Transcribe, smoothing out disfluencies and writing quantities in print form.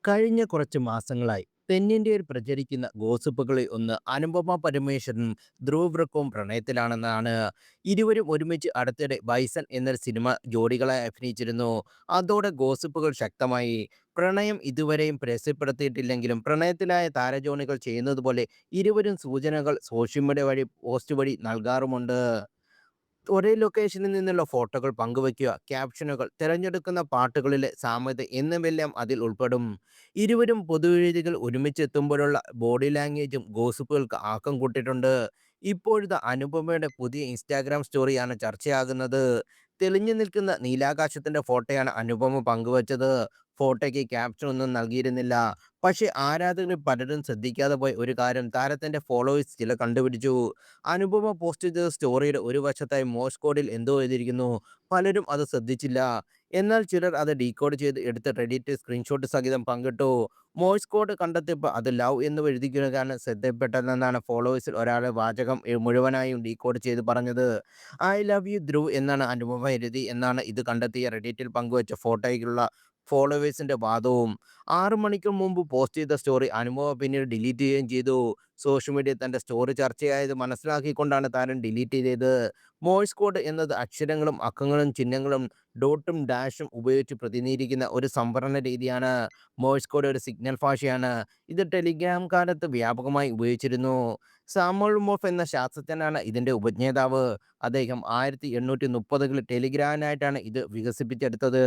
കഴിഞ്ഞ കുറച്ച് മാസങ്ങളായി തെന്നിന്ത്യയിൽ പ്രചരിക്കുന്ന ഗോസിപ്പുകളിൽ ഒന്ന് അനുപമ പരമേശ്വരനും ധ്രുവ് ബ്രക്കവും പ്രണയത്തിലാണെന്നാണ്. ഇരുവരും ഒരുമിച്ച് അടുത്തിടെ ബൈസൺ എന്നൊരു സിനിമ ജോഡികളായി അഭിനയിച്ചിരുന്നു. അതോടെ ഗോസിപ്പുകൾ ശക്തമായി. പ്രണയം ഇതുവരെയും പരസ്യപ്പെടുത്തിയിട്ടില്ലെങ്കിലും പ്രണയത്തിലായ താരജോണികൾ ചെയ്യുന്നത് പോലെ ഇരുവരും സൂചനകൾ സോഷ്യൽ മീഡിയ വഴി പോസ്റ്റ് വഴി നൽകാറുമുണ്ട്. ഒരേ ലൊക്കേഷനിൽ നിന്നുള്ള ഫോട്ടോകൾ പങ്കുവയ്ക്കുക, ക്യാപ്ഷനുകൾ, തിരഞ്ഞെടുക്കുന്ന പാട്ടുകളിലെ സാമ്യത എന്നിവയെല്ലാം അതിൽ ഉൾപ്പെടും. ഇരുവരും പൊതുവേദികൾ ഒരുമിച്ചെത്തുമ്പോഴുള്ള ബോഡി ലാംഗ്വേജും ഗോസിപ്പുകൾക്ക് ആക്കം കൂട്ടിയിട്ടുണ്ട്. ഇപ്പോഴത്തെ അനുപമയുടെ പുതിയ ഇൻസ്റ്റാഗ്രാം സ്റ്റോറിയാണ് ചർച്ചയാകുന്നത്. തെളിഞ്ഞു നിൽക്കുന്ന നീലാകാശത്തിന്റെ ഫോട്ടോയാണ് അനുപമ പങ്കുവച്ചത്. ഫോട്ടോയ്ക്ക് ക്യാപ്ഷൻ ഒന്നും നൽകിയിരുന്നില്ല. പക്ഷേ ആരാധകരിൽ പലരും ശ്രദ്ധിക്കാതെ പോയ ഒരു കാര്യം താരത്തിന്റെ ഫോളോവേഴ്സ് ചില കണ്ടുപിടിച്ചു. അനുപമ പോസ്റ്റ് ചെയ്ത സ്റ്റോറിയുടെ ഒരു വശത്തായി മോഴ്സ് കോഡിൽ എന്തോ എഴുതിയിരിക്കുന്നു. പലരും അത് ശ്രദ്ധിച്ചില്ല. എന്നാൽ ചിലർ അത് ഡീകോഡ് ചെയ്ത് എടുത്ത് റെഡിറ്റ് സ്ക്രീൻഷോട്ട് സഹിതം പങ്കിട്ടു. മോഴ്സ് കോഡ് കണ്ടെത്തിയപ്പോൾ അത് ലവ് എന്ന് എഴുതിയിരിക്കുന്നതാണ് ശ്രദ്ധയിൽപ്പെട്ടതെന്നാണ് ഫോളോവേഴ്സിൽ ഒരാളെ വാചകം മുഴുവനായും ഡീകോഡ് ചെയ്ത് പറഞ്ഞത്. ഐ ലവ് യു ധ്രുവ് എന്നാണ് അനുപമ എഴുതി എന്നാണ് ഇത് കണ്ടെത്തിയ റെഡിറ്റിൽ പങ്കുവച്ച ഫോട്ടോയ്ക്കുള്ള ഫോളോവേഴ്സിന്റെ വാദവും. 6 മണിക്കൂർ മുമ്പ് പോസ്റ്റ് ചെയ്ത സ്റ്റോറി അനുപമ പിന്നീട് ഡിലീറ്റ് ചെയ്യുകയും ചെയ്തു. സോഷ്യൽ മീഡിയയിൽ തന്റെ സ്റ്റോറി ചർച്ചയായത് മനസ്സിലാക്കിക്കൊണ്ടാണ് താരം ഡിലീറ്റ് ചെയ്തത്. മോഴ്സ് കോഡ് എന്നത് അക്ഷരങ്ങളും അക്കങ്ങളും ചിഹ്നങ്ങളും ഡോട്ടും ഡാഷും ഉപയോഗിച്ച് പ്രതിനിധീകരിക്കുന്ന ഒരു സംവരണ രീതിയാണ്. മോഴ്സ് കോഡ് ഒരു സിഗ്നൽ ഭാഷയാണ്. ഇത് ടെലിഗ്രാം കാലത്ത് വ്യാപകമായി ഉപയോഗിച്ചിരുന്നു. സാമുവൽ മോർഫ് എന്ന ശാസ്ത്രജ്ഞനാണ് ഇതിന്റെ ഉപജ്ഞാതാവ്. അദ്ദേഹം 1830കളിൽ ടെലിഗ്രാമിനായിട്ടാണ് ഇത് വികസിപ്പിച്ചെടുത്തത്.